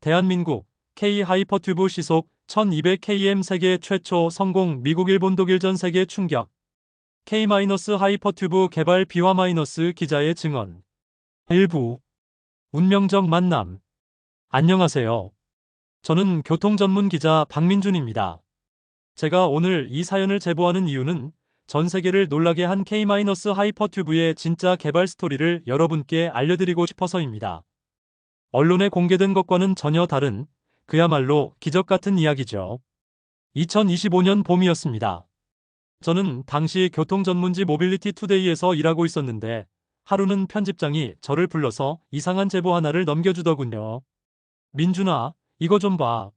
대한민국 K 하이퍼튜브 시속 1200km 세계 최초 성공 미국 일본 독일전 세계 충격 K- 하이퍼튜브 개발 비화- 기자의 증언 일부 운명적 만남 안녕하세요. 저는 교통 전문 기자 박민준입니다. 제가 오늘 이 사연을 제보하는 이유는 전 세계를 놀라게 한 K- 하이퍼튜브의 진짜 개발 스토리를 여러분께 알려드리고 싶어서입니다. 언론에 공개된 것과는 전혀 다른 그야말로 기적 같은 이야기죠. 2025년 봄이었습니다. 저는 당시 교통 전문지 모빌리티 투데이에서 일하고 있었는데 하루는 편집장이 저를 불러서 이상한 제보 하나를 넘겨주더군요. 민준아, 이거 좀 봐.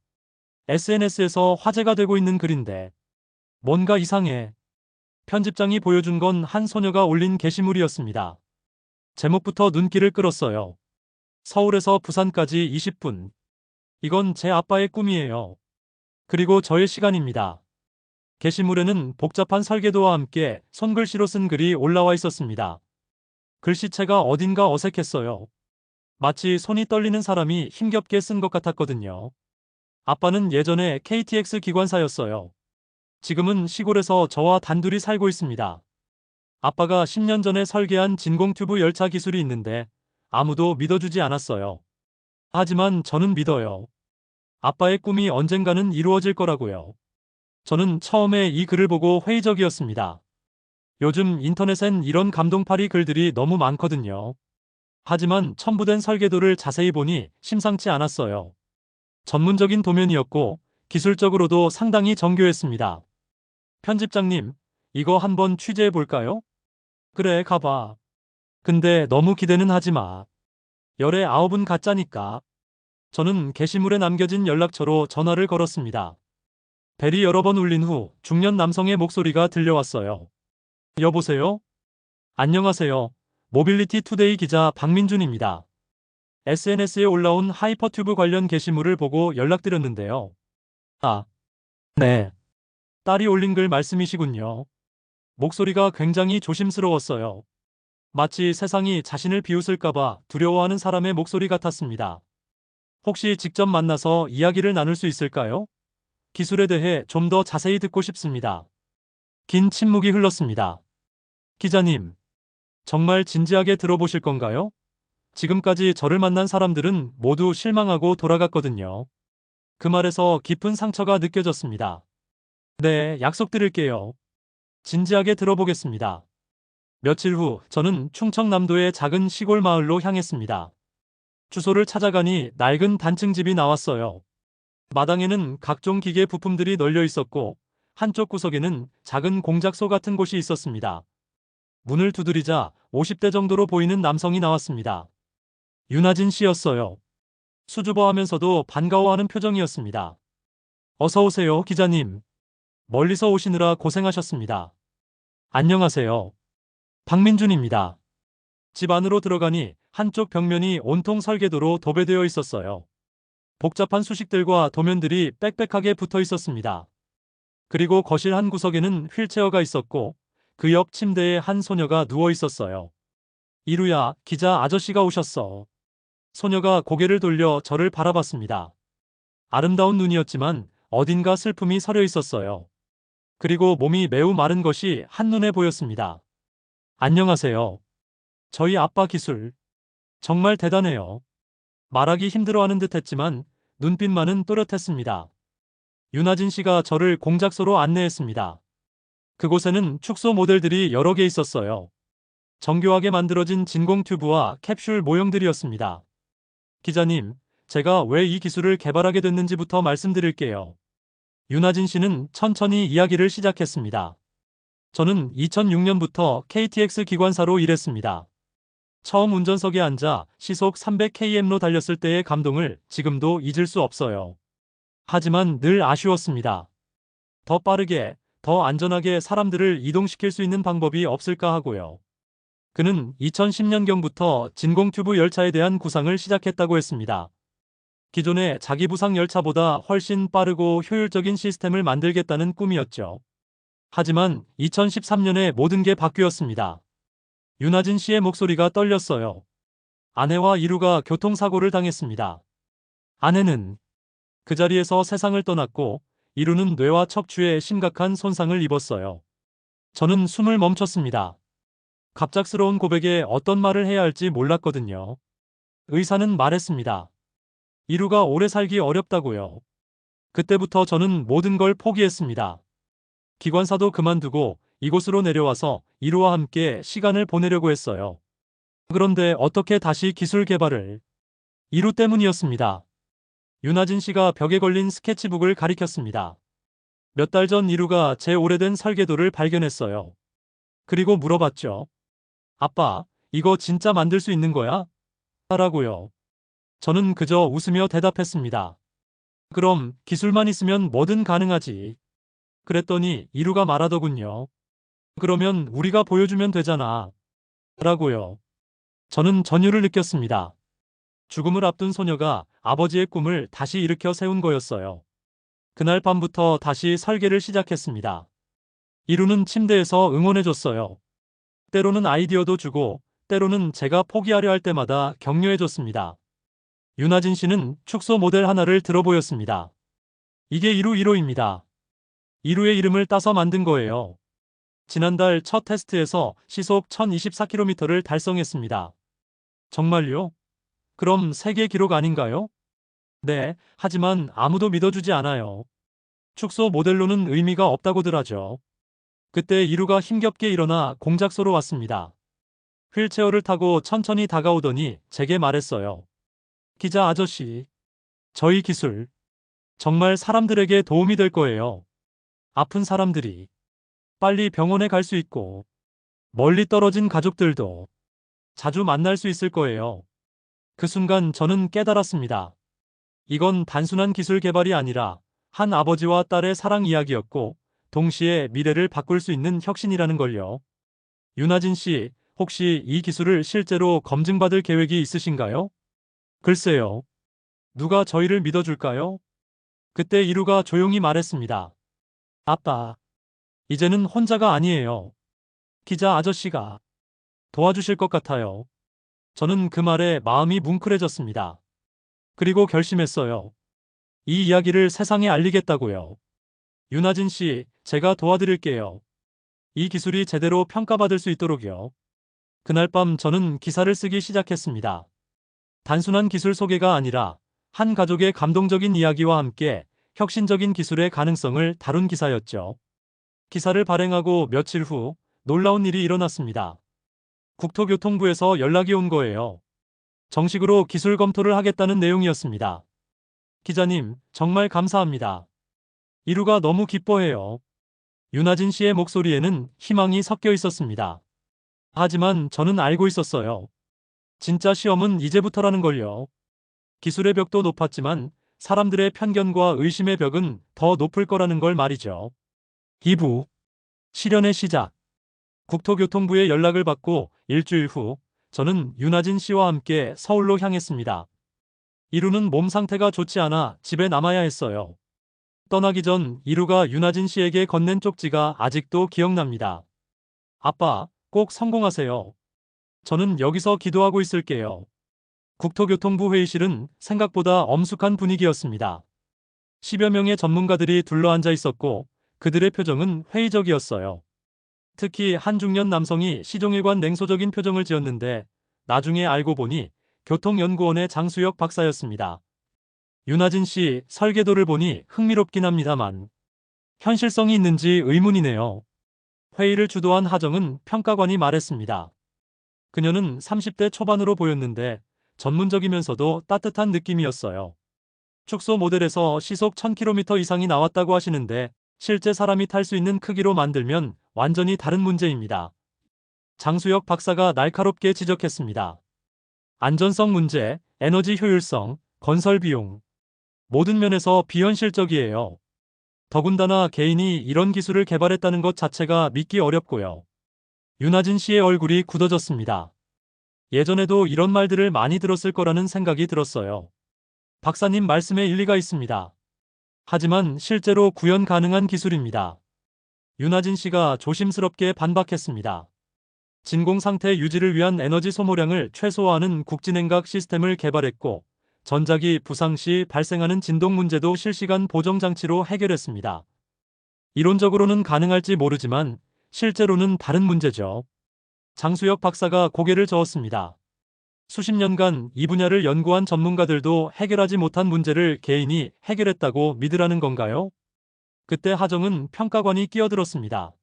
SNS에서 화제가 되고 있는 글인데 뭔가 이상해. 편집장이 보여준 건 한 소녀가 올린 게시물이었습니다. 제목부터 눈길을 끌었어요. 서울에서 부산까지 20분. 이건 제 아빠의 꿈이에요. 그리고 저의 시간입니다. 게시물에는 복잡한 설계도와 함께 손글씨로 쓴 글이 올라와 있었습니다. 글씨체가 어딘가 어색했어요. 마치 손이 떨리는 사람이 힘겹게 쓴 것 같았거든요. 아빠는 예전에 KTX 기관사였어요. 지금은 시골에서 저와 단둘이 살고 있습니다. 아빠가 10년 전에 설계한 진공튜브 열차 기술이 있는데 아무도 믿어주지 않았어요. 하지만 저는 믿어요. 아빠의 꿈이 언젠가는 이루어질 거라고요. 저는 처음에 이 글을 보고 회의적이었습니다. 요즘 인터넷엔 이런 감동파리 글들이 너무 많거든요. 하지만 첨부된 설계도를 자세히 보니 심상치 않았어요. 전문적인 도면이었고 기술적으로도 상당히 정교했습니다. 편집장님, 이거 한번 취재해 볼까요? 그래, 가봐. 근데 너무 기대는 하지 마. 열의 9은 가짜니까. 저는 게시물에 남겨진 연락처로 전화를 걸었습니다. 벨이 여러 번 울린 후 중년 남성의 목소리가 들려왔어요. 여보세요? 안녕하세요. 모빌리티 투데이 기자 박민준입니다. SNS에 올라온 하이퍼튜브 관련 게시물을 보고 연락드렸는데요. 아, 네. 딸이 올린 글 말씀이시군요. 목소리가 굉장히 조심스러웠어요. 마치 세상이 자신을 비웃을까봐 두려워하는 사람의 목소리 같았습니다. 혹시 직접 만나서 이야기를 나눌 수 있을까요? 기술에 대해 좀 더 자세히 듣고 싶습니다. 긴 침묵이 흘렀습니다. 기자님, 정말 진지하게 들어보실 건가요? 지금까지 저를 만난 사람들은 모두 실망하고 돌아갔거든요. 그 말에서 깊은 상처가 느껴졌습니다. 네, 약속드릴게요. 진지하게 들어보겠습니다. 며칠 후 저는 충청남도의 작은 시골 마을로 향했습니다. 주소를 찾아가니 낡은 단층집이 나왔어요. 마당에는 각종 기계 부품들이 널려 있었고 한쪽 구석에는 작은 공작소 같은 곳이 있었습니다. 문을 두드리자 50대 정도로 보이는 남성이 나왔습니다. 윤하진 씨였어요. 수줍어하면서도 반가워하는 표정이었습니다. 어서 오세요, 기자님. 멀리서 오시느라 고생하셨습니다. 안녕하세요. 박민준입니다. 집 안으로 들어가니 한쪽 벽면이 온통 설계도로 도배되어 있었어요. 복잡한 수식들과 도면들이 빽빽하게 붙어 있었습니다. 그리고 거실 한 구석에는 휠체어가 있었고 그 옆 침대에 한 소녀가 누워 있었어요. 이루야, 기자 아저씨가 오셨어. 소녀가 고개를 돌려 저를 바라봤습니다. 아름다운 눈이었지만 어딘가 슬픔이 서려 있었어요. 그리고 몸이 매우 마른 것이 한눈에 보였습니다. 안녕하세요. 저희 아빠 기술. 정말 대단해요. 말하기 힘들어하는 듯 했지만 눈빛만은 또렷했습니다. 윤하진 씨가 저를 공작소로 안내했습니다. 그곳에는 축소 모델들이 여러 개 있었어요. 정교하게 만들어진 진공 튜브와 캡슐 모형들이었습니다. 기자님, 제가 왜 이 기술을 개발하게 됐는지부터 말씀드릴게요. 윤하진 씨는 천천히 이야기를 시작했습니다. 저는 2006년부터 KTX 기관사로 일했습니다. 처음 운전석에 앉아 시속 300km로 달렸을 때의 감동을 지금도 잊을 수 없어요. 하지만 늘 아쉬웠습니다. 더 빠르게, 더 안전하게 사람들을 이동시킬 수 있는 방법이 없을까 하고요. 그는 2010년경부터 진공튜브 열차에 대한 구상을 시작했다고 했습니다. 기존의 자기부상 열차보다 훨씬 빠르고 효율적인 시스템을 만들겠다는 꿈이었죠. 하지만 2013년에 모든 게 바뀌었습니다. 윤하진 씨의 목소리가 떨렸어요. 아내와 이루가 교통사고를 당했습니다. 아내는 그 자리에서 세상을 떠났고 이루는 뇌와 척추에 심각한 손상을 입었어요. 저는 숨을 멈췄습니다. 갑작스러운 고백에 어떤 말을 해야 할지 몰랐거든요. 의사는 말했습니다. 이루가 오래 살기 어렵다고요. 그때부터 저는 모든 걸 포기했습니다. 기관사도 그만두고 이곳으로 내려와서 이루와 함께 시간을 보내려고 했어요. 그런데 어떻게 다시 기술 개발을? 이루 때문이었습니다. 윤하진 씨가 벽에 걸린 스케치북을 가리켰습니다. 몇 달 전 이루가 제 오래된 설계도를 발견했어요. 그리고 물어봤죠. 아빠, 이거 진짜 만들 수 있는 거야? 라고요. 저는 그저 웃으며 대답했습니다. 그럼 기술만 있으면 뭐든 가능하지. 그랬더니 이루가 말하더군요. 그러면 우리가 보여주면 되잖아. 라고요. 저는 전율을 느꼈습니다. 죽음을 앞둔 소녀가 아버지의 꿈을 다시 일으켜 세운 거였어요. 그날 밤부터 다시 설계를 시작했습니다. 이루는 침대에서 응원해줬어요. 때로는 아이디어도 주고, 때로는 제가 포기하려 할 때마다 격려해줬습니다. 윤하진 씨는 축소 모델 하나를 들어보였습니다. 이게 이루 1호입니다. 이루의 이름을 따서 만든 거예요. 지난달 첫 테스트에서 시속 1024km를 달성했습니다. 정말요? 그럼 세계 기록 아닌가요? 네, 하지만 아무도 믿어주지 않아요. 축소 모델로는 의미가 없다고들 하죠. 그때 이루가 힘겹게 일어나 공작소로 왔습니다. 휠체어를 타고 천천히 다가오더니 제게 말했어요. 기자 아저씨, 저희 기술 정말 사람들에게 도움이 될 거예요. 아픈 사람들이 빨리 병원에 갈 수 있고 멀리 떨어진 가족들도 자주 만날 수 있을 거예요. 그 순간 저는 깨달았습니다. 이건 단순한 기술 개발이 아니라 한 아버지와 딸의 사랑 이야기였고 동시에 미래를 바꿀 수 있는 혁신이라는 걸요. 윤하진 씨, 혹시 이 기술을 실제로 검증받을 계획이 있으신가요? 글쎄요. 누가 저희를 믿어줄까요? 그때 이루가 조용히 말했습니다. 아빠, 이제는 혼자가 아니에요. 기자 아저씨가 도와주실 것 같아요. 저는 그 말에 마음이 뭉클해졌습니다. 그리고 결심했어요. 이 이야기를 세상에 알리겠다고요. 윤하진 씨, 제가 도와드릴게요. 이 기술이 제대로 평가받을 수 있도록요. 그날 밤 저는 기사를 쓰기 시작했습니다. 단순한 기술 소개가 아니라 한 가족의 감동적인 이야기와 함께 혁신적인 기술의 가능성을 다룬 기사였죠. 기사를 발행하고 며칠 후 놀라운 일이 일어났습니다. 국토교통부에서 연락이 온 거예요. 정식으로 기술 검토를 하겠다는 내용이었습니다. 기자님, 정말 감사합니다. 이루가 너무 기뻐해요. 윤하진 씨의 목소리에는 희망이 섞여 있었습니다. 하지만 저는 알고 있었어요. 진짜 시험은 이제부터라는 걸요. 기술의 벽도 높았지만 사람들의 편견과 의심의 벽은 더 높을 거라는 걸 말이죠. 2부 실현의 시작. 국토교통부의 연락을 받고 일주일 후 저는 윤하진 씨와 함께 서울로 향했습니다. 이루는 몸 상태가 좋지 않아 집에 남아야 했어요. 떠나기 전 이루가 윤하진 씨에게 건넨 쪽지가 아직도 기억납니다. 아빠, 꼭 성공하세요. 저는 여기서 기도하고 있을게요. 국토교통부 회의실은 생각보다 엄숙한 분위기였습니다. 10여 명의 전문가들이 둘러앉아 있었고 그들의 표정은 회의적이었어요. 특히 한 중년 남성이 시종일관 냉소적인 표정을 지었는데 나중에 알고 보니 교통연구원의 장수혁 박사였습니다. 윤하진 씨 설계도를 보니 흥미롭긴 합니다만 현실성이 있는지 의문이네요. 회의를 주도한 하정은 평가관이 말했습니다. 그녀는 30대 초반으로 보였는데 전문적이면서도 따뜻한 느낌이었어요. 축소 모델에서 시속 1000km 이상이 나왔다고 하시는데 실제 사람이 탈 수 있는 크기로 만들면 완전히 다른 문제입니다. 장수혁 박사가 날카롭게 지적했습니다. 안전성 문제, 에너지 효율성, 건설 비용. 모든 면에서 비현실적이에요. 더군다나 개인이 이런 기술을 개발했다는 것 자체가 믿기 어렵고요. 윤하진 씨의 얼굴이 굳어졌습니다. 예전에도 이런 말들을 많이 들었을 거라는 생각이 들었어요. 박사님 말씀에 일리가 있습니다. 하지만 실제로 구현 가능한 기술입니다. 윤하진 씨가 조심스럽게 반박했습니다. 진공 상태 유지를 위한 에너지 소모량을 최소화하는 국진행각 시스템을 개발했고 전자기 부상 시 발생하는 진동 문제도 실시간 보정 장치로 해결했습니다. 이론적으로는 가능할지 모르지만 실제로는 다른 문제죠. 장수혁 박사가 고개를 저었습니다. 수십 년간 이 분야를 연구한 전문가들도 해결하지 못한 문제를 개인이 해결했다고 믿으라는 건가요? 그때 하정은 평가관이 끼어들었습니다.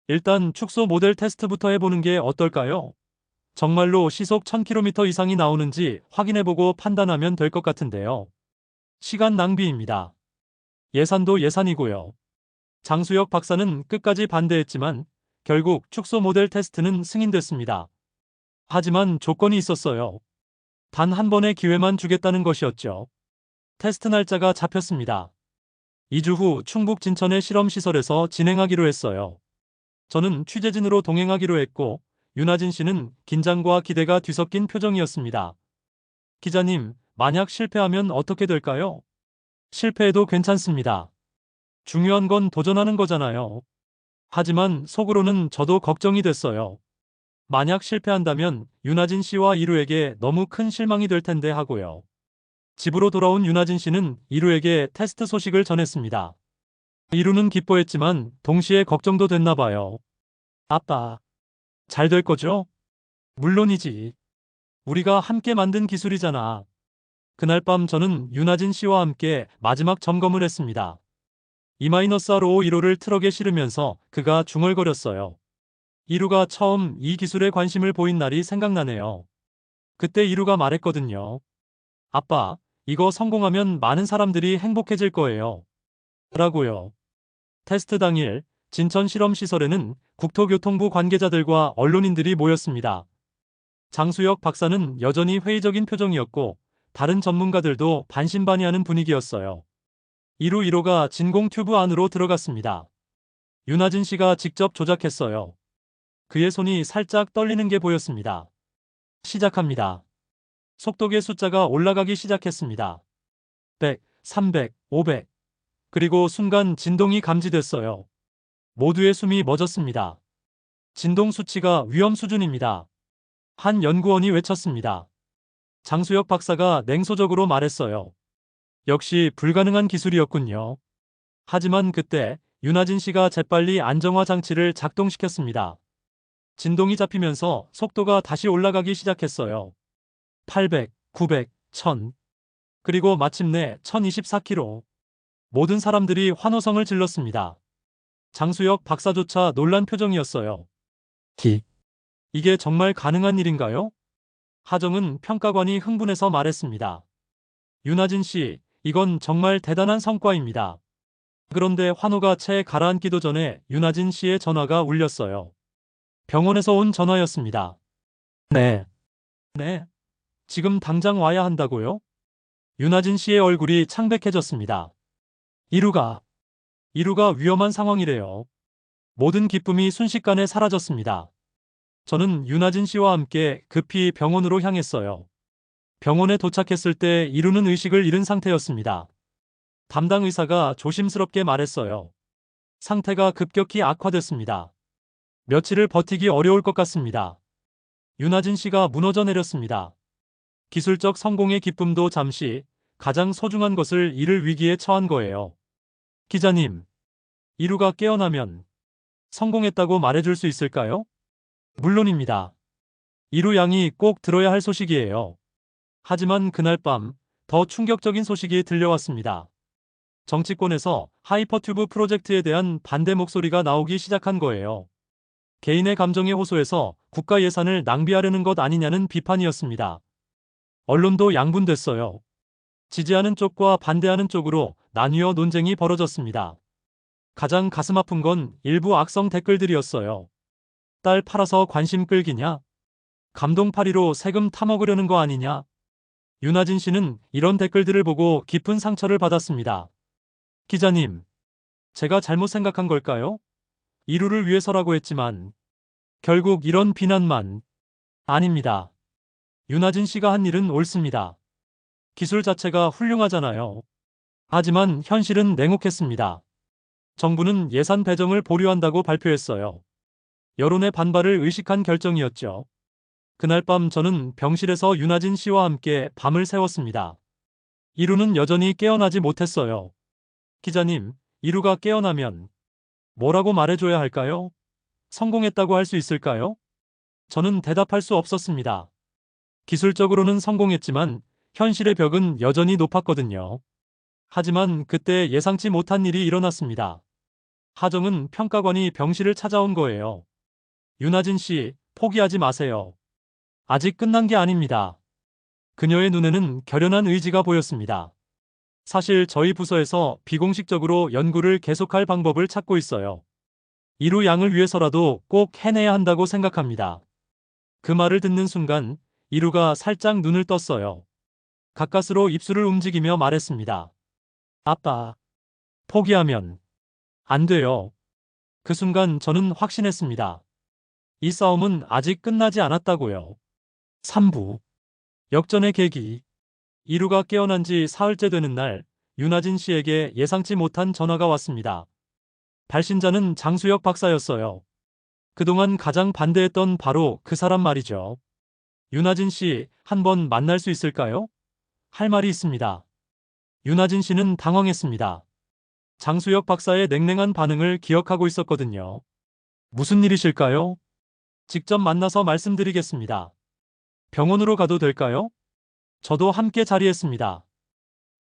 일단 축소 모델 테스트부터 해보는 게 어떨까요? 정말로 시속 1000km 이상이 나오는지 확인해보고 판단하면 될 것 같은데요. 시간 낭비입니다. 예산도 예산이고요. 장수혁 박사는 끝까지 반대했지만 결국 축소 모델 테스트는 승인됐습니다. 하지만 조건이 있었어요. 단 한 번의 기회만 주겠다는 것이었죠. 테스트 날짜가 잡혔습니다. 2주 후 충북 진천의 실험시설에서 진행하기로 했어요. 저는 취재진으로 동행하기로 했고 윤하진 씨는 긴장과 기대가 뒤섞인 표정이었습니다. 기자님, 만약 실패하면 어떻게 될까요? 실패해도 괜찮습니다. 중요한 건 도전하는 거잖아요. 하지만 속으로는 저도 걱정이 됐어요. 만약 실패한다면 윤하진 씨와 이루에게 너무 큰 실망이 될 텐데 하고요. 집으로 돌아온 윤하진 씨는 이루에게 테스트 소식을 전했습니다. 이루는 기뻐했지만 동시에 걱정도 됐나 봐요. 아빠, 잘 될 거죠? 물론이지. 우리가 함께 만든 기술이잖아. 그날 밤 저는 윤하진 씨와 함께 마지막 점검을 했습니다. E-R5 1호를 트럭에 실으면서 그가 중얼거렸어요. 이루가 처음 이 기술에 관심을 보인 날이 생각나네요. 그때 이루가 말했거든요. 아빠, 이거 성공하면 많은 사람들이 행복해질 거예요. 라고요. 테스트 당일 진천 실험시설에는 국토교통부 관계자들과 언론인들이 모였습니다. 장수혁 박사는 여전히 회의적인 표정이었고 다른 전문가들도 반신반의하는 분위기였어요. 이루 1호가 진공 튜브 안으로 들어갔습니다. 윤하진 씨가 직접 조작했어요. 그의 손이 살짝 떨리는 게 보였습니다. 시작합니다. 속도계 숫자가 올라가기 시작했습니다. 100, 300, 500. 그리고 순간 진동이 감지됐어요. 모두의 숨이 멎었습니다. 진동 수치가 위험 수준입니다. 한 연구원이 외쳤습니다. 장수혁 박사가 냉소적으로 말했어요. 역시 불가능한 기술이었군요. 하지만 그때 윤하진 씨가 재빨리 안정화 장치를 작동시켰습니다. 진동이 잡히면서 속도가 다시 올라가기 시작했어요. 800, 900, 1000. 그리고 마침내 1024km. 모든 사람들이 환호성을 질렀습니다. 장수혁 박사조차 놀란 표정이었어요. 이게 정말 가능한 일인가요? 하정은 평가관이 흥분해서 말했습니다. 윤하진 씨, 이건 정말 대단한 성과입니다. 그런데 환호가 채 가라앉기도 전에 윤하진 씨의 전화가 울렸어요. 병원에서 온 전화였습니다. 네. 지금 당장 와야 한다고요? 윤하진 씨의 얼굴이 창백해졌습니다. 이루가 위험한 상황이래요. 모든 기쁨이 순식간에 사라졌습니다. 저는 윤하진 씨와 함께 급히 병원으로 향했어요. 병원에 도착했을 때 이루는 의식을 잃은 상태였습니다. 담당 의사가 조심스럽게 말했어요. 상태가 급격히 악화됐습니다. 며칠을 버티기 어려울 것 같습니다. 윤하진 씨가 무너져 내렸습니다. 기술적 성공의 기쁨도 잠시 가장 소중한 것을 잃을 위기에 처한 거예요. 기자님, 이루가 깨어나면 성공했다고 말해줄 수 있을까요? 물론입니다. 이루 양이 꼭 들어야 할 소식이에요. 하지만 그날 밤 더 충격적인 소식이 들려왔습니다. 정치권에서 하이퍼튜브 프로젝트에 대한 반대 목소리가 나오기 시작한 거예요. 개인의 감정에 호소해서 국가 예산을 낭비하려는 것 아니냐는 비판이었습니다. 언론도 양분됐어요. 지지하는 쪽과 반대하는 쪽으로 나뉘어 논쟁이 벌어졌습니다. 가장 가슴 아픈 건 일부 악성 댓글들이었어요. 딸 팔아서 관심 끌기냐? 감동파리로 세금 타먹으려는 거 아니냐? 윤하진 씨는 이런 댓글들을 보고 깊은 상처를 받았습니다. 기자님, 제가 잘못 생각한 걸까요? 이루를 위해서라고 했지만 결국 이런 비난만. 아닙니다. 윤하진 씨가 한 일은 옳습니다. 기술 자체가 훌륭하잖아요. 하지만 현실은 냉혹했습니다. 정부는 예산 배정을 보류한다고 발표했어요. 여론의 반발을 의식한 결정이었죠. 그날 밤 저는 병실에서 윤하진 씨와 함께 밤을 새웠습니다. 이루는 여전히 깨어나지 못했어요. 기자님, 이루가 깨어나면 뭐라고 말해줘야 할까요? 성공했다고 할 수 있을까요? 저는 대답할 수 없었습니다. 기술적으로는 성공했지만 현실의 벽은 여전히 높았거든요. 하지만 그때 예상치 못한 일이 일어났습니다. 하정은 평가관이 병실을 찾아온 거예요. 윤하진 씨, 포기하지 마세요. 아직 끝난 게 아닙니다. 그녀의 눈에는 결연한 의지가 보였습니다. 사실 저희 부서에서 비공식적으로 연구를 계속할 방법을 찾고 있어요. 이루 양을 위해서라도 꼭 해내야 한다고 생각합니다. 그 말을 듣는 순간 이루가 살짝 눈을 떴어요. 가까스로 입술을 움직이며 말했습니다. 아빠, 포기하면 안 돼요. 그 순간 저는 확신했습니다. 이 싸움은 아직 끝나지 않았다고요. 3부. 역전의 계기. 이루가 깨어난 지 사흘째 되는 날, 윤하진 씨에게 예상치 못한 전화가 왔습니다. 발신자는 장수혁 박사였어요. 그동안 가장 반대했던 바로 그 사람 말이죠. 윤하진 씨, 한번 만날 수 있을까요? 할 말이 있습니다. 윤하진 씨는 당황했습니다. 장수혁 박사의 냉랭한 반응을 기억하고 있었거든요. 무슨 일이실까요? 직접 만나서 말씀드리겠습니다. 병원으로 가도 될까요? 저도 함께 자리했습니다.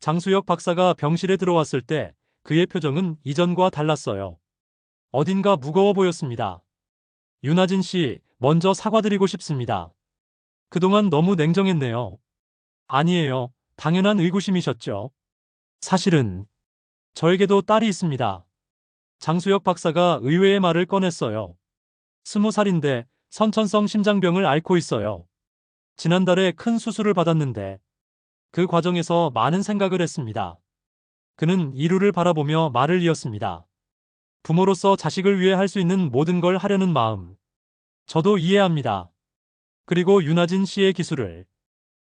장수혁 박사가 병실에 들어왔을 때 그의 표정은 이전과 달랐어요. 어딘가 무거워 보였습니다. 윤하진 씨, 먼저 사과드리고 싶습니다. 그동안 너무 냉정했네요. 아니에요. 당연한 의구심이셨죠. 사실은 저에게도 딸이 있습니다. 장수혁 박사가 의외의 말을 꺼냈어요. 20살인데 선천성 심장병을 앓고 있어요. 지난달에 큰 수술을 받았는데 그 과정에서 많은 생각을 했습니다. 그는 이루를 바라보며 말을 이었습니다. 부모로서 자식을 위해 할 수 있는 모든 걸 하려는 마음. 저도 이해합니다. 그리고 윤하진 씨의 기술을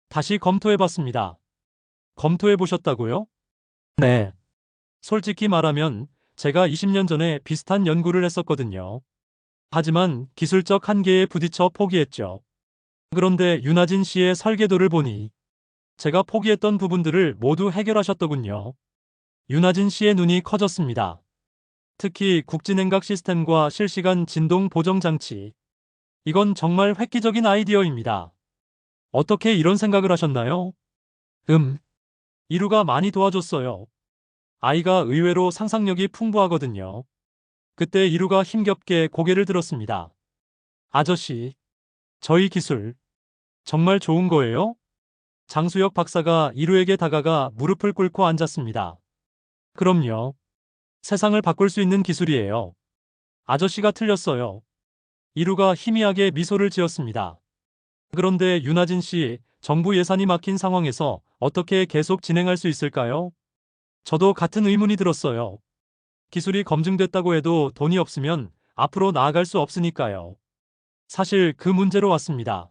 다시 검토해봤습니다. 검토해보셨다고요? 네. 솔직히 말하면 제가 20년 전에 비슷한 연구를 했었거든요. 하지만 기술적 한계에 부딪혀 포기했죠. 그런데 윤하진 씨의 설계도를 보니 제가 포기했던 부분들을 모두 해결하셨더군요. 윤하진 씨의 눈이 커졌습니다. 특히 국진행각 시스템과 실시간 진동 보정 장치. 이건 정말 획기적인 아이디어입니다. 어떻게 이런 생각을 하셨나요? 이루가 많이 도와줬어요. 아이가 의외로 상상력이 풍부하거든요. 그때 이루가 힘겹게 고개를 들었습니다. 아저씨, 저희 기술 정말 좋은 거예요? 장수혁 박사가 이루에게 다가가 무릎을 꿇고 앉았습니다. 그럼요. 세상을 바꿀 수 있는 기술이에요. 아저씨가 틀렸어요. 이루가 희미하게 미소를 지었습니다. 그런데 윤하진 씨, 정부 예산이 막힌 상황에서 어떻게 계속 진행할 수 있을까요? 저도 같은 의문이 들었어요. 기술이 검증됐다고 해도 돈이 없으면 앞으로 나아갈 수 없으니까요. 사실 그 문제로 왔습니다.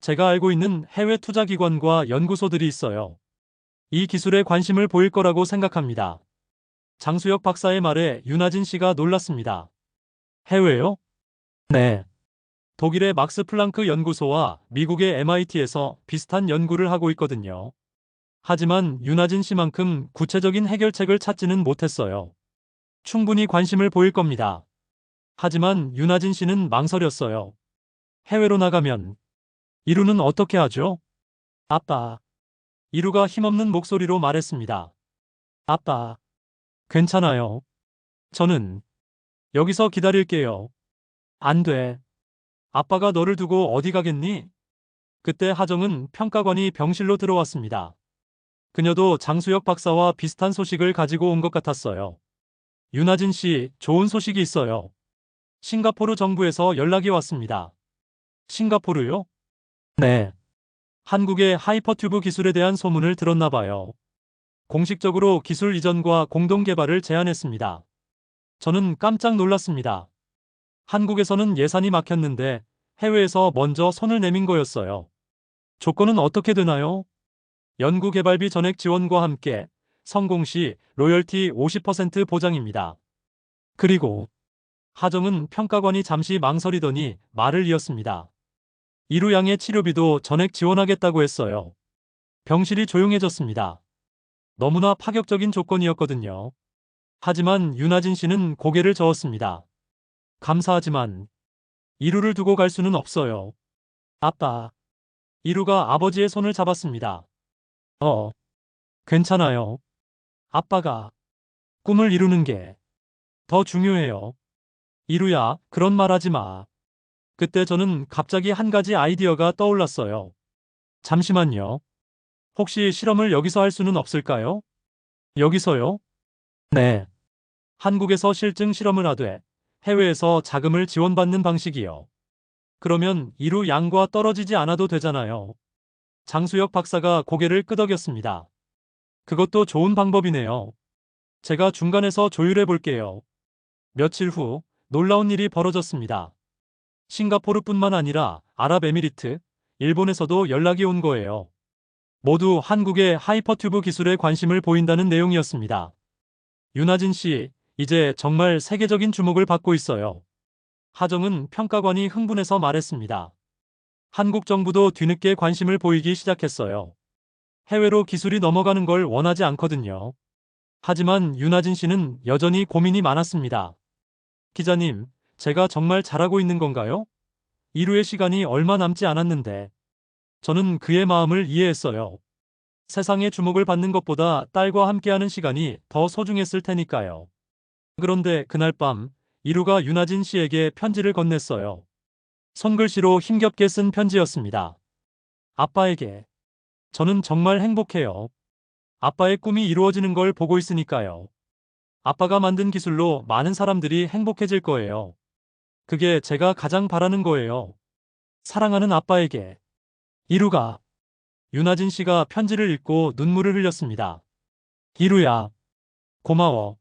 제가 알고 있는 해외 투자기관과 연구소들이 있어요. 이 기술에 관심을 보일 거라고 생각합니다. 장수혁 박사의 말에 윤하진 씨가 놀랐습니다. 해외요? 네. 독일의 막스 플랑크 연구소와 미국의 MIT에서 비슷한 연구를 하고 있거든요. 하지만 윤하진 씨만큼 구체적인 해결책을 찾지는 못했어요. 충분히 관심을 보일 겁니다. 하지만 윤하진 씨는 망설였어요. 해외로 나가면 이루는 어떻게 하죠? 아빠. 이루가 힘없는 목소리로 말했습니다. 아빠. 괜찮아요. 저는 여기서 기다릴게요. 안 돼. 아빠가 너를 두고 어디 가겠니? 그때 하정은 평가관이 병실로 들어왔습니다. 그녀도 장수혁 박사와 비슷한 소식을 가지고 온 것 같았어요. 윤하진 씨, 좋은 소식이 있어요. 싱가포르 정부에서 연락이 왔습니다. 싱가포르요? 네. 한국의 하이퍼튜브 기술에 대한 소문을 들었나 봐요. 공식적으로 기술 이전과 공동 개발을 제안했습니다. 저는 깜짝 놀랐습니다. 한국에서는 예산이 막혔는데 해외에서 먼저 손을 내민 거였어요. 조건은 어떻게 되나요? 연구개발비 전액 지원과 함께 성공 시 로열티 50% 보장입니다. 그리고 하정은 평가관이 잠시 망설이더니 말을 이었습니다. 이루 양의 치료비도 전액 지원하겠다고 했어요. 병실이 조용해졌습니다. 너무나 파격적인 조건이었거든요. 하지만 윤하진 씨는 고개를 저었습니다. 감사하지만 이루를 두고 갈 수는 없어요. 아빠. 이루가 아버지의 손을 잡았습니다. 어, 괜찮아요. 아빠가 꿈을 이루는 게 더 중요해요. 이루야, 그런 말 하지 마. 그때 저는 갑자기 한 가지 아이디어가 떠올랐어요. 잠시만요. 혹시 실험을 여기서 할 수는 없을까요? 여기서요? 네. 한국에서 실증 실험을 하되 해외에서 자금을 지원받는 방식이요. 그러면 이루 양과 떨어지지 않아도 되잖아요. 장수혁 박사가 고개를 끄덕였습니다. 그것도 좋은 방법이네요. 제가 중간에서 조율해 볼게요. 며칠 후 놀라운 일이 벌어졌습니다. 싱가포르뿐만 아니라 아랍에미리트, 일본에서도 연락이 온 거예요. 모두 한국의 하이퍼튜브 기술에 관심을 보인다는 내용이었습니다. 윤하진 씨, 이제 정말 세계적인 주목을 받고 있어요. 하정은 평가관이 흥분해서 말했습니다. 한국 정부도 뒤늦게 관심을 보이기 시작했어요. 해외로 기술이 넘어가는 걸 원하지 않거든요. 하지만 윤하진 씨는 여전히 고민이 많았습니다. 기자님, 제가 정말 잘하고 있는 건가요? 이루의 시간이 얼마 남지 않았는데. 저는 그의 마음을 이해했어요. 세상의 주목을 받는 것보다 딸과 함께하는 시간이 더 소중했을 테니까요. 그런데 그날 밤, 이루가 윤하진 씨에게 편지를 건넸어요. 손글씨로 힘겹게 쓴 편지였습니다. 아빠에게. 저는 정말 행복해요. 아빠의 꿈이 이루어지는 걸 보고 있으니까요. 아빠가 만든 기술로 많은 사람들이 행복해질 거예요. 그게 제가 가장 바라는 거예요. 사랑하는 아빠에게. 이루가. 윤하진 씨가 편지를 읽고 눈물을 흘렸습니다. 이루야. 고마워.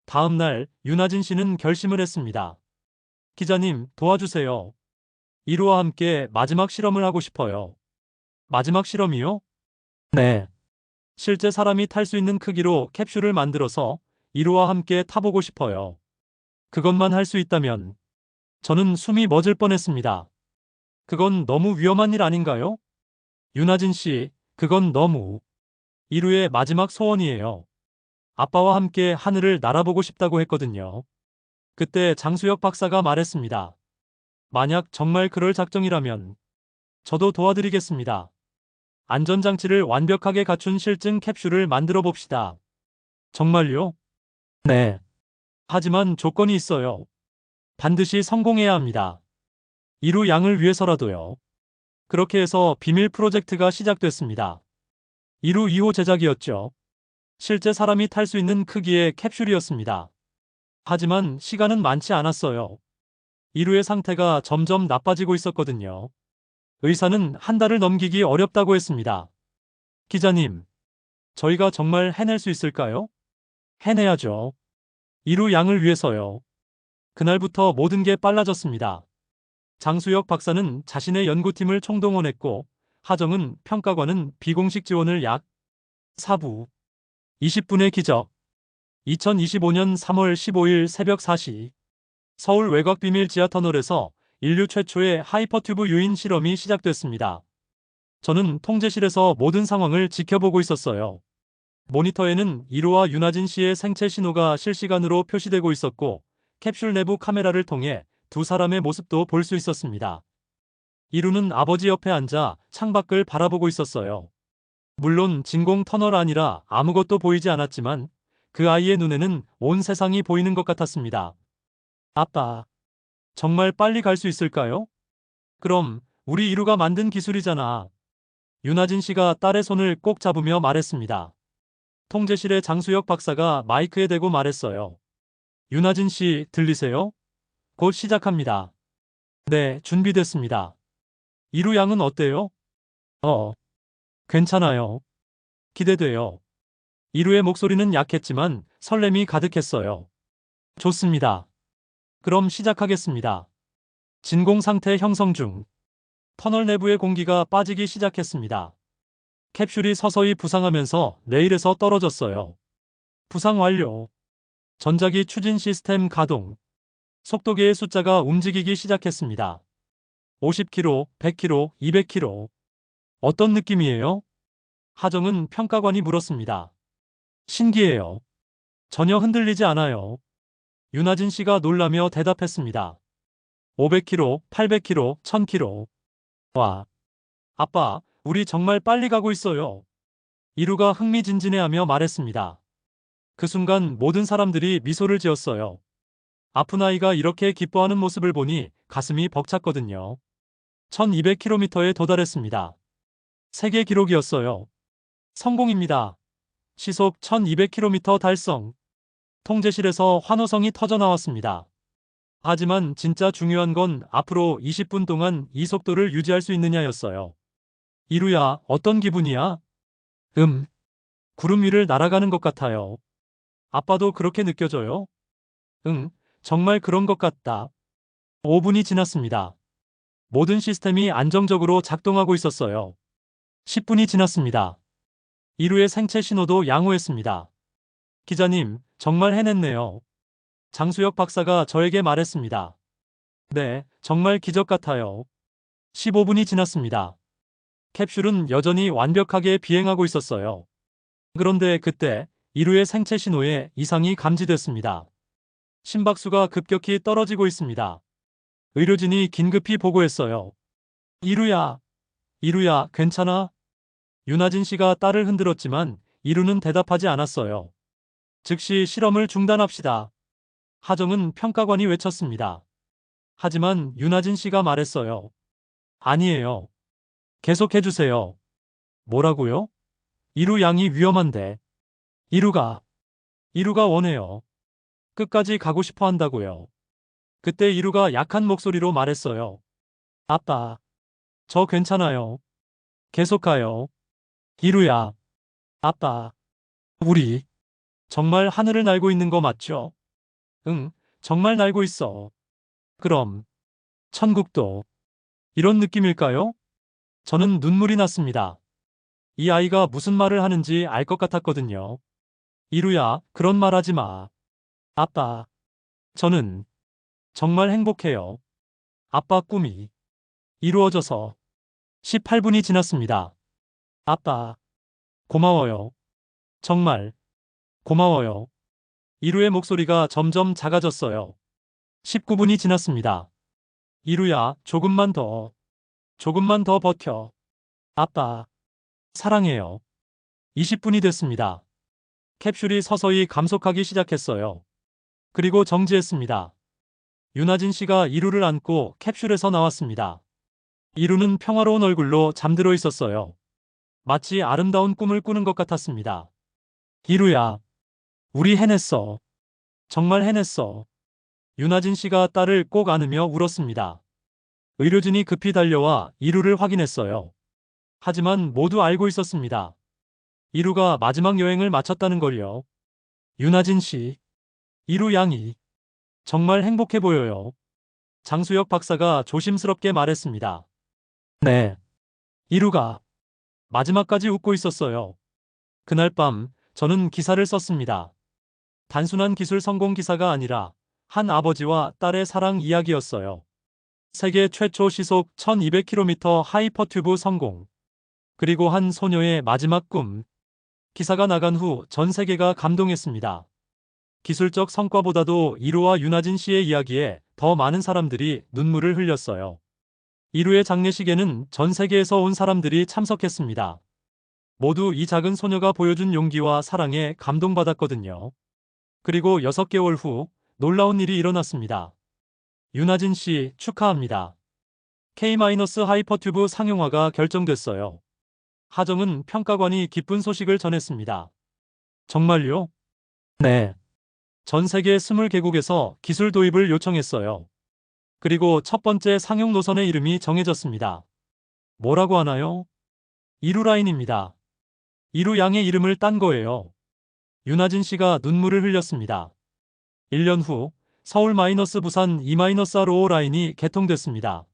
다음 날 윤하진 씨는 결심을 했습니다. 기자님, 도와주세요. 이루와 함께 마지막 실험을 하고 싶어요. 마지막 실험이요? 네. 실제 사람이 탈 수 있는 크기로 캡슐을 만들어서 이루와 함께 타보고 싶어요. 그것만 할 수 있다면 저는 숨이 멎을 뻔했습니다. 그건 너무 위험한 일 아닌가요? 윤하진 씨, 그건 너무 이루의 마지막 소원이에요. 아빠와 함께 하늘을 날아보고 싶다고 했거든요. 그때 장수혁 박사가 말했습니다. 만약 정말 그럴 작정이라면 저도 도와드리겠습니다. 안전장치를 완벽하게 갖춘 실증 캡슐을 만들어 봅시다. 정말요? 네. 하지만 조건이 있어요. 반드시 성공해야 합니다. 이루 양을 위해서라도요. 그렇게 해서 비밀 프로젝트가 시작됐습니다. 이루 2호 제작이었죠. 실제 사람이 탈 수 있는 크기의 캡슐이었습니다. 하지만 시간은 많지 않았어요. 이루의 상태가 점점 나빠지고 있었거든요. 의사는 한 달을 넘기기 어렵다고 했습니다. 기자님, 저희가 정말 해낼 수 있을까요? 해내야죠. 이루 양을 위해서요. 그날부터 모든 게 빨라졌습니다. 장수혁 박사는 자신의 연구팀을 총동원했고, 하정은 평가관은 비공식 지원을 약 4부 20분의 기적. 2025년 3월 15일 새벽 4시 서울 외곽 비밀 지하터널에서 인류 최초의 하이퍼튜브 유인 실험이 시작됐습니다. 저는 통제실에서 모든 상황을 지켜보고 있었어요. 모니터에는 이루와 윤하진 씨의 생체 신호가 실시간으로 표시되고 있었고, 캡슐 내부 카메라를 통해 두 사람의 모습도 볼 수 있었습니다. 이루는 아버지 옆에 앉아 창밖을 바라보고 있었어요. 물론 진공 터널 아니라 아무것도 보이지 않았지만 그 아이의 눈에는 온 세상이 보이는 것 같았습니다. 아빠, 정말 빨리 갈 수 있을까요? 그럼 우리 이루가 만든 기술이잖아. 윤하진 씨가 딸의 손을 꼭 잡으며 말했습니다. 통제실의 장수혁 박사가 마이크에 대고 말했어요. 윤하진 씨, 들리세요? 곧 시작합니다. 네, 준비됐습니다. 이루 양은 어때요? 어, 괜찮아요. 기대돼요. 이루의 목소리는 약했지만 설렘이 가득했어요. 좋습니다. 그럼 시작하겠습니다. 진공 상태 형성 중. 터널 내부의 공기가 빠지기 시작했습니다. 캡슐이 서서히 부상하면서 레일에서 떨어졌어요. 부상 완료. 전자기 추진 시스템 가동. 속도계의 숫자가 움직이기 시작했습니다. 50km, 100km, 200km. 어떤 느낌이에요? 하정은 평가관이 물었습니다. 신기해요. 전혀 흔들리지 않아요. 윤아진 씨가 놀라며 대답했습니다. 500km, 800km, 1000km. 와, 아빠, 우리 정말 빨리 가고 있어요. 이루가 흥미진진해하며 말했습니다. 그 순간 모든 사람들이 미소를 지었어요. 아픈 아이가 이렇게 기뻐하는 모습을 보니 가슴이 벅찼거든요. 1200km에 도달했습니다. 세계 기록이었어요. 성공입니다. 시속 1200km 달성. 통제실에서 환호성이 터져 나왔습니다. 하지만 진짜 중요한 건 앞으로 20분 동안 이 속도를 유지할 수 있느냐였어요. 이루야, 어떤 기분이야? 구름 위를 날아가는 것 같아요. 아빠도 그렇게 느껴져요? 응, 정말 그런 것 같다. 5분이 지났습니다. 모든 시스템이 안정적으로 작동하고 있었어요. 10분이 지났습니다. 이루의 생체 신호도 양호했습니다. 기자님, 정말 해냈네요. 장수혁 박사가 저에게 말했습니다. 네, 정말 기적 같아요. 15분이 지났습니다. 캡슐은 여전히 완벽하게 비행하고 있었어요. 그런데 그때 이루의 생체 신호에 이상이 감지됐습니다. 심박수가 급격히 떨어지고 있습니다. 의료진이 긴급히 보고했어요. 이루야, 이루야, 괜찮아? 윤아진 씨가 딸을 흔들었지만 이루는 대답하지 않았어요. 즉시 실험을 중단합시다. 하정은 평가관이 외쳤습니다. 하지만 윤아진 씨가 말했어요. 아니에요. 계속해주세요. 뭐라고요? 이루 양이 위험한데. 이루가 원해요. 끝까지 가고 싶어 한다고요. 그때 이루가 약한 목소리로 말했어요. 아빠, 저 괜찮아요. 계속 가요. 이루야, 아빠, 우리 정말 하늘을 날고 있는 거 맞죠? 응, 정말 날고 있어. 그럼 천국도 이런 느낌일까요? 저는 눈물이 났습니다. 이 아이가 무슨 말을 하는지 알 것 같았거든요. 이루야, 그런 말 하지 마. 아빠, 저는 정말 행복해요. 아빠 꿈이 이루어져서 18분이 지났습니다. 아빠, 고마워요. 정말 고마워요. 이루의 목소리가 점점 작아졌어요. 19분이 지났습니다. 이루야, 조금만 더 버텨. 아빠, 사랑해요. 20분이 됐습니다. 캡슐이 서서히 감속하기 시작했어요. 그리고 정지했습니다. 윤아진 씨가 이루를 안고 캡슐에서 나왔습니다. 이루는 평화로운 얼굴로 잠들어 있었어요. 마치 아름다운 꿈을 꾸는 것 같았습니다. 이루야, 우리 해냈어. 정말 해냈어. 윤아진 씨가 딸을 꼭 안으며 울었습니다. 의료진이 급히 달려와 이루를 확인했어요. 하지만 모두 알고 있었습니다. 이루가 마지막 여행을 마쳤다는 걸요. 윤아진 씨, 이루 양이 정말 행복해 보여요. 장수혁 박사가 조심스럽게 말했습니다. 네. 이루가 마지막까지 웃고 있었어요. 그날 밤 저는 기사를 썼습니다. 단순한 기술 성공 기사가 아니라 한 아버지와 딸의 사랑 이야기였어요. 세계 최초 시속 1200km 하이퍼튜브 성공. 그리고 한 소녀의 마지막 꿈. 기사가 나간 후 전 세계가 감동했습니다. 기술적 성과보다도 이루와 윤아진 씨의 이야기에 더 많은 사람들이 눈물을 흘렸어요. 이루의 장례식에는 전 세계에서 온 사람들이 참석했습니다. 모두 이 작은 소녀가 보여준 용기와 사랑에 감동받았거든요. 그리고 6개월 후 놀라운 일이 일어났습니다. 윤아진 씨 축하합니다. K-하이퍼튜브 상용화가 결정됐어요. 하정은 평가관이 기쁜 소식을 전했습니다. 정말요? 네. 전 세계 20개국에서 기술 도입을 요청했어요. 그리고 첫 번째 상용 노선의 이름이 정해졌습니다. 뭐라고 하나요? 이루라인입니다. 이루 양의 이름을 딴 거예요. 윤아진 씨가 눈물을 흘렸습니다. 1년 후 서울-부산 2-RO 라인이 개통됐습니다.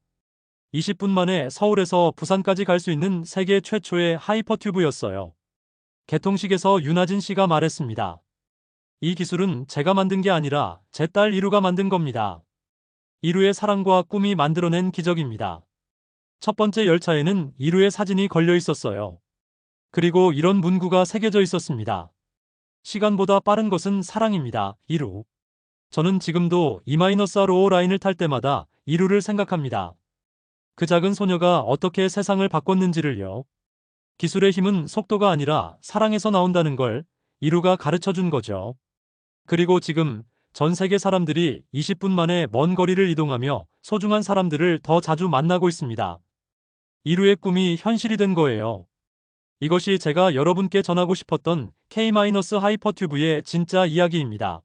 20분 만에 서울에서 부산까지 갈 수 있는 세계 최초의 하이퍼튜브였어요. 개통식에서 윤아진 씨가 말했습니다. 이 기술은 제가 만든 게 아니라 제 딸 이루가 만든 겁니다. 이루의 사랑과 꿈이 만들어낸 기적입니다. 첫 번째 열차에는 이루의 사진이 걸려 있었어요. 그리고 이런 문구가 새겨져 있었습니다. 시간보다 빠른 것은 사랑입니다. 이루. 저는 지금도 E-RO 라인을 탈 때마다 이루를 생각합니다. 그 작은 소녀가 어떻게 세상을 바꿨는지를요. 기술의 힘은 속도가 아니라 사랑에서 나온다는 걸 이루가 가르쳐 준 거죠. 그리고 지금 전 세계 사람들이 20분 만에 먼 거리를 이동하며 소중한 사람들을 더 자주 만나고 있습니다. 이루의 꿈이 현실이 된 거예요. 이것이 제가 여러분께 전하고 싶었던 K-하이퍼튜브의 진짜 이야기입니다.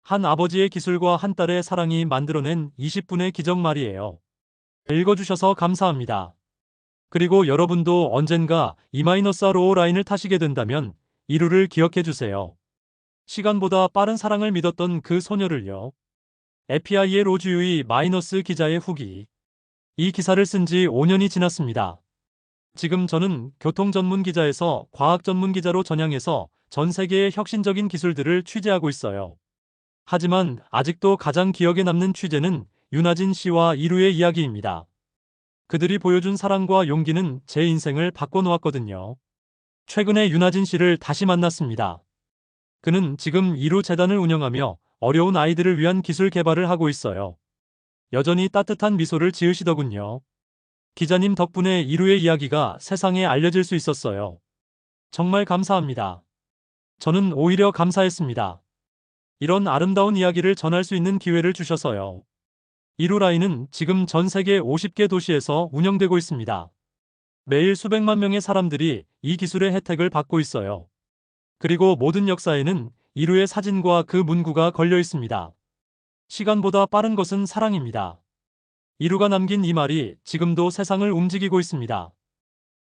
한 아버지의 기술과 한 딸의 사랑이 만들어낸 20분의 기적 말이에요. 읽어주셔서 감사합니다. 그리고 여러분도 언젠가 E-RO 라인을 타시게 된다면 이루를 기억해주세요. 시간보다 빠른 사랑을 믿었던 그 소녀를요. FI의 로즈유이 마이너스 기자의 후기. 이 기사를 쓴 지 5년이 지났습니다. 지금 저는 교통 전문 기자에서 과학 전문 기자로 전향해서 전 세계의 혁신적인 기술들을 취재하고 있어요. 하지만 아직도 가장 기억에 남는 취재는 윤하진 씨와 이루의 이야기입니다. 그들이 보여준 사랑과 용기는 제 인생을 바꿔놓았거든요. 최근에 윤하진 씨를 다시 만났습니다. 그는 지금 이루 재단을 운영하며 어려운 아이들을 위한 기술 개발을 하고 있어요. 여전히 따뜻한 미소를 지으시더군요. 기자님 덕분에 이루의 이야기가 세상에 알려질 수 있었어요. 정말 감사합니다. 저는 오히려 감사했습니다. 이런 아름다운 이야기를 전할 수 있는 기회를 주셔서요. 이루 라인은 지금 전 세계 50개 도시에서 운영되고 있습니다. 매일 수백만 명의 사람들이 이 기술의 혜택을 받고 있어요. 그리고 모든 역사에는 이루의 사진과 그 문구가 걸려 있습니다. 시간보다 빠른 것은 사랑입니다. 이루가 남긴 이 말이 지금도 세상을 움직이고 있습니다.